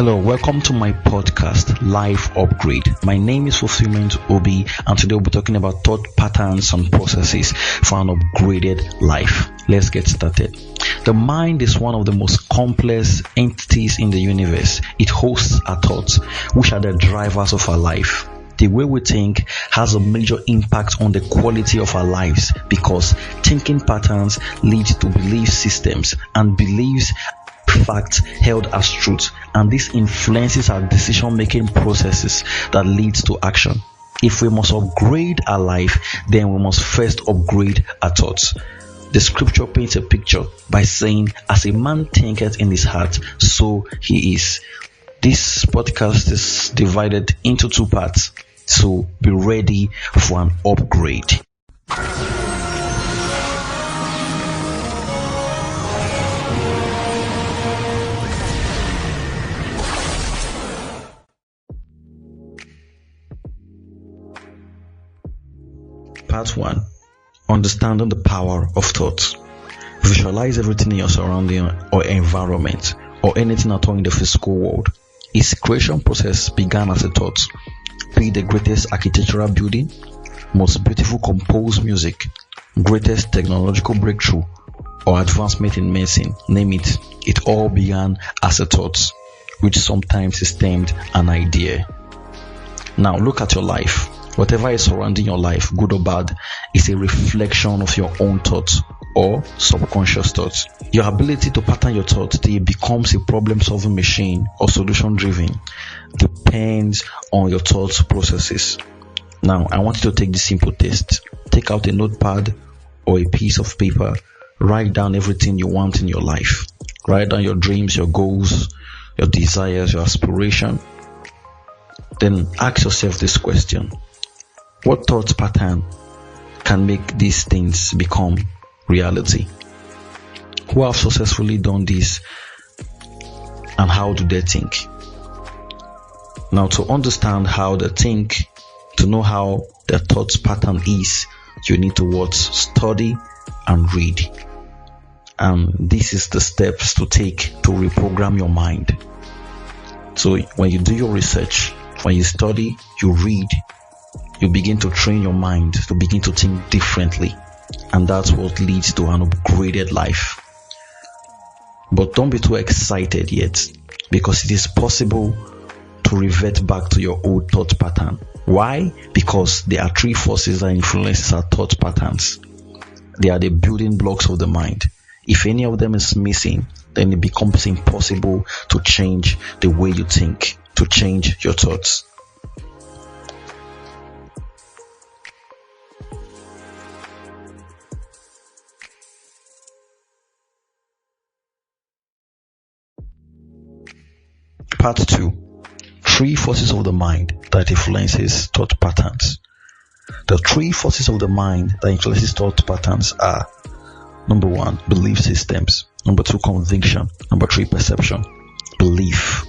Hello, welcome to my podcast, Life Upgrade. My name is Fulfillment Obi, and today we'll be talking about thought patterns and processes for an upgraded life. Let's get started. The mind is one of the most complex entities in the universe. It hosts our thoughts, which are the drivers of our life. The way we think has a major impact on the quality of our lives because thinking patterns lead to belief systems, and beliefs facts held as truth, and this influences our decision-making processes that leads to action. If we must upgrade our life, then we must first upgrade our thoughts. The scripture paints a picture by saying, as a man thinketh in his heart, so he is. This podcast is divided into two parts, so be ready for an upgrade. Part 1. Understanding the power of thought. Visualize everything in your surrounding or environment or anything at all in the physical world. Its creation process began as a thought. Be the greatest architectural building, most beautiful composed music, greatest technological breakthrough, or advancement in medicine, name it. It all began as a thought, which sometimes is termed an idea. Now look at your life. Whatever is surrounding your life, good or bad, is a reflection of your own thoughts or subconscious thoughts. Your ability to pattern your thoughts till it becomes a problem-solving machine or solution-driven depends on your thoughts processes. Now, I want you to take this simple test. Take out a notepad or a piece of paper. Write down everything you want in your life. Write down your dreams, your goals, your desires, your aspiration. Then ask yourself this question. What thought pattern can make these things become reality? Who have successfully done this, and how do they think? Now, to understand how they think, to know how their thought pattern is, you need to watch, study, and read. And this is the steps to take to reprogram your mind. So when you do your research, when you study, you read, you begin to train your mind to begin to think differently, and that's what leads to an upgraded life. But don't be too excited yet, because it is possible to revert back to your old thought pattern. Why? Because there are three forces that influence our thought patterns. They are the building blocks of the mind. If any of them is missing, then it becomes impossible to change the way you think, to change your thoughts. Part 2. Three forces of the mind that influences thought patterns. The three forces of the mind that influences thought patterns are: number 1, belief systems; number 2, conviction; number 3, perception. Belief.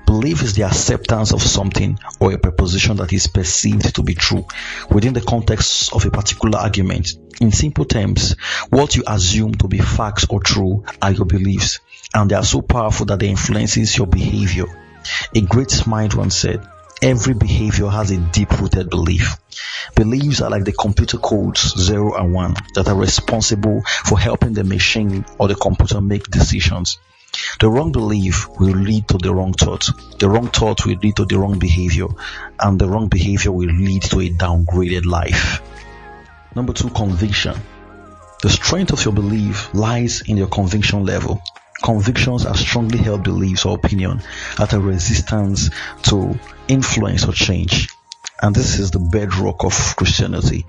Belief is the acceptance of something or a proposition that is perceived to be true within the context of a particular argument. In simple terms, what you assume to be facts or true are your beliefs, and they are so powerful that they influences your behavior. A great mind once said, every behavior has a deep-rooted belief. Beliefs are like the computer codes 0 and 1 that are responsible for helping the machine or the computer make decisions. The wrong belief will lead to the wrong thought. The wrong thought will lead to the wrong behavior, and the wrong behavior will lead to a downgraded life. Number 2, conviction. The strength of your belief lies in your conviction level. Convictions are strongly held beliefs or opinion that are resistant to influence or change. And this is the bedrock of Christianity.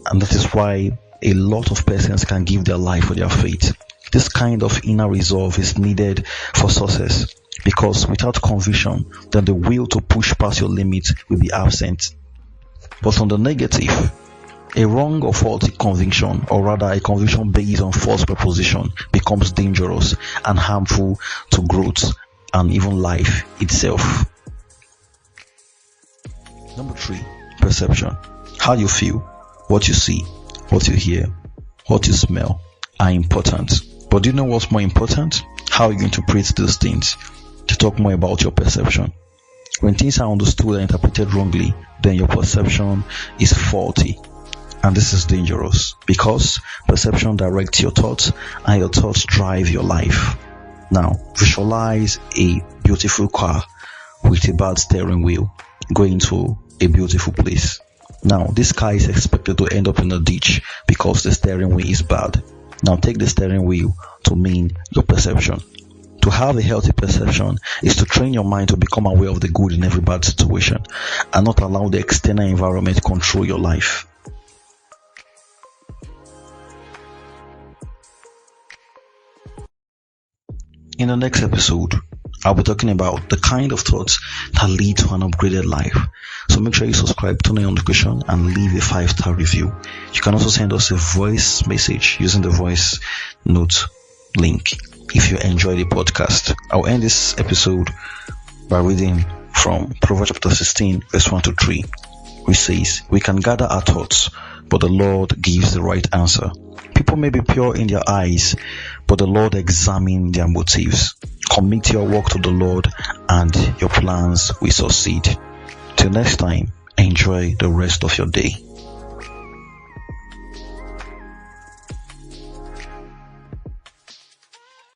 And that is why a lot of persons can give their life for their faith. This kind of inner resolve is needed for success, because without conviction, then the will to push past your limits will be absent. But on the negative, a wrong or faulty conviction, or rather a conviction based on false proposition, becomes dangerous and harmful to growth and even life itself. Number 3, perception. How you feel, what you see, what you hear, what you smell are important. But do you know what's more important? How you interpret those things. to talk more about your perception. When things are understood and interpreted wrongly, then your perception is faulty. And this is dangerous because perception directs your thoughts and your thoughts drive your life. Now, visualize a beautiful car with a bad steering wheel going to a beautiful place. Now, this car is expected to end up in a ditch because the steering wheel is bad. Now, take the steering wheel to mean your perception. To have a healthy perception is to train your mind to become aware of the good in every bad situation and not allow the external environment to control your life. In the next episode, I'll be talking about the kind of thoughts that lead to an upgraded life. So make sure you subscribe, turn on notification, and leave a 5-star review. You can also send us a voice message using the voice note link if you enjoy the podcast. I'll end this episode by reading from Proverbs chapter 16, verse 1 to 3, which says, "We can gather our thoughts, but the Lord gives the right answer. People may be pure in their eyes, but the Lord examines their motives. Commit your work to the Lord, and your plans will succeed." Till next time, enjoy the rest of your day.